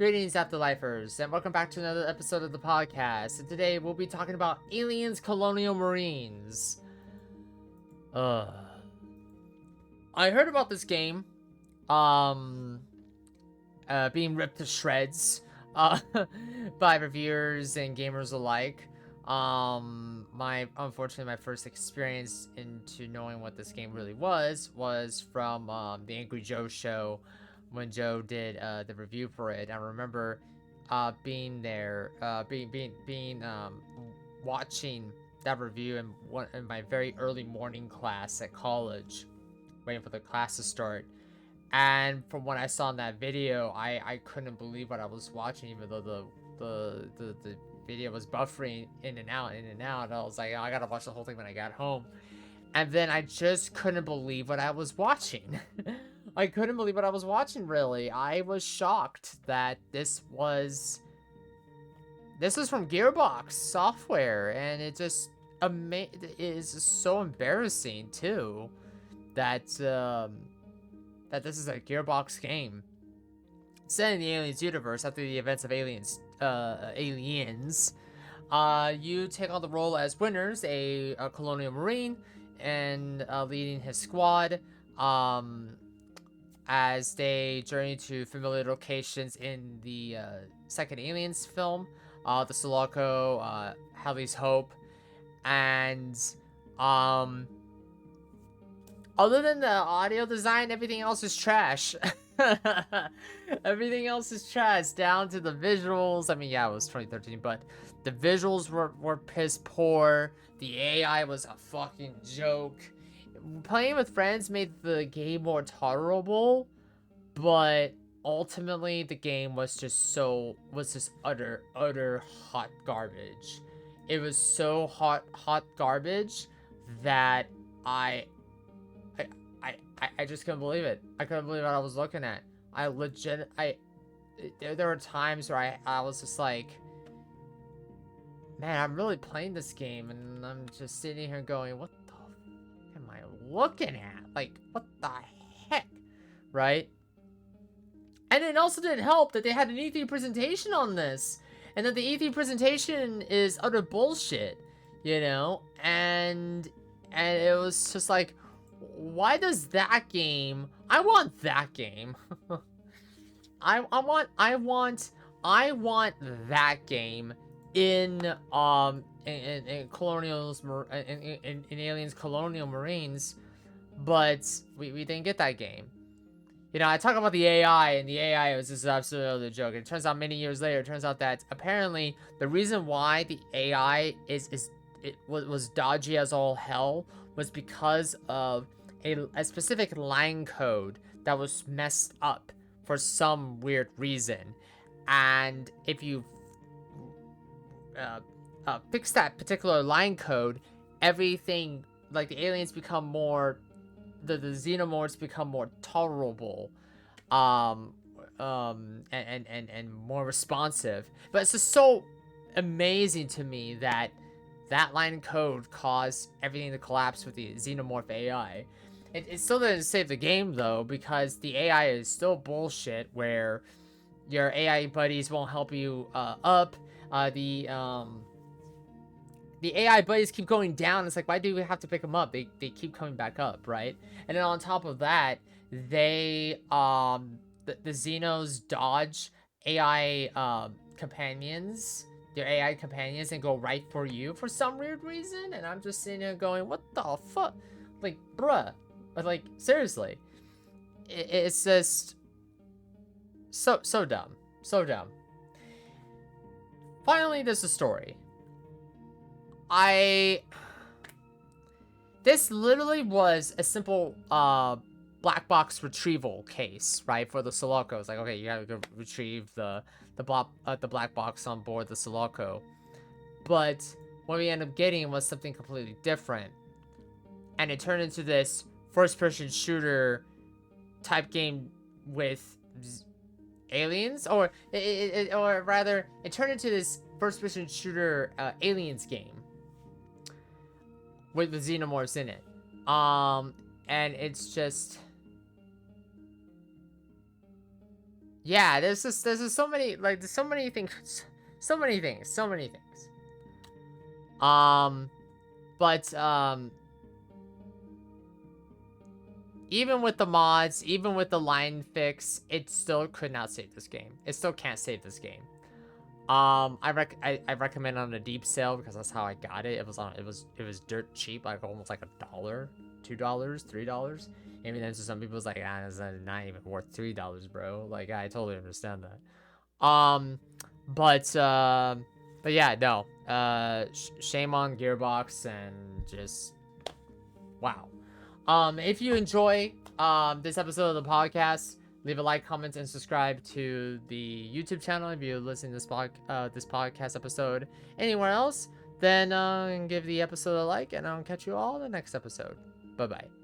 Greetings, Afterlifers, and welcome back to another episode of the podcast. And today we'll be talking about Aliens Colonial Marines. I heard about this game, being ripped to shreds, by reviewers and gamers alike. Unfortunately, my first experience into knowing what this game really was from the Angry Joe show when Joe did the review for it. I remember being there, watching that review in my very early morning class at college, waiting for the class to start. And from what I saw in that video, I couldn't believe what I was watching, even though the video was buffering in and out. I was like, oh, I gotta watch the whole thing when I got home. And then I just couldn't believe what I was watching. I couldn't believe what I was watching, really. I was shocked that this was from Gearbox Software, and it just is so embarrassing too that that this is a Gearbox game set in the Aliens universe after the events of Aliens. You take on the role as Winters, a Colonial Marine, and leading his squad as they journey to familiar locations in the second Aliens film, the Sulaco, Halley's Hope, and other than the audio design, everything else is trash. Everything else is trash, down to the visuals. I mean, yeah, it was 2013, but the visuals were piss poor. The AI was a fucking joke. Playing with friends made the game more tolerable, but ultimately the game was just utter hot garbage. It was so hot garbage that I just couldn't believe it. I couldn't believe what I was looking at. There were times where I was just like, man, I'm really playing this game, and I'm just sitting here going, what the fuck am I looking at? Like, what the heck? Right? And it also didn't help that they had an E3 presentation on this, and that the E3 presentation is utter bullshit, you know? And it was just like, why does that game? I want that game. I want that game in Colonials in Aliens Colonial Marines, but we didn't get that game. You know, I talk about the AI, and the AI was just absolutely a joke. It turns out many years later, it turns out that apparently the reason why the AI was dodgy as all hell was because of a specific line code that was messed up for some weird reason. And if you fix that particular line code, everything, like the aliens become more, the xenomorphs become more tolerable, and more responsive. But it's just so amazing to me that that line code caused everything to collapse with the xenomorph AI. It still didn't save the game, though, because the AI is still bullshit, where your AI buddies won't help you up. The AI buddies keep going down. It's like, why do we have to pick them up? They keep coming back up, right? And then on top of that, the Xenos dodge AI companions, their AI companions, and go right for you for some weird reason. And I'm just sitting there going, what the fuck? Like, bruh. Like, seriously. It's just so dumb. So dumb. Finally, there's a story. This literally was a simple black box retrieval case, right, for the Sulaco. It's like, okay, you gotta go retrieve the black box on board the Sulaco. But what we ended up getting was something completely different, and it turned into this first-person shooter type game with aliens, or rather, it turned into this first-person shooter aliens game with the xenomorphs in it. And it's just, yeah, there's so many, like, there's so many things, so many things, so many things. But even with the mods, even with the line fix, it still could not save this game. It still can't save this game. I recommend on a deep sale because that's how I got it. It was dirt cheap, like almost like $1, $2, $3. Even then, to some people, it's like, it's not even worth $3, bro. Like, I totally understand that. But yeah, no. Shame on Gearbox and just wow. If you enjoy this episode of the podcast, leave a like, comment, and subscribe to the YouTube channel if you're listening to this podcast episode anywhere else. Then give the episode a like, and I'll catch you all in the next episode. Bye bye.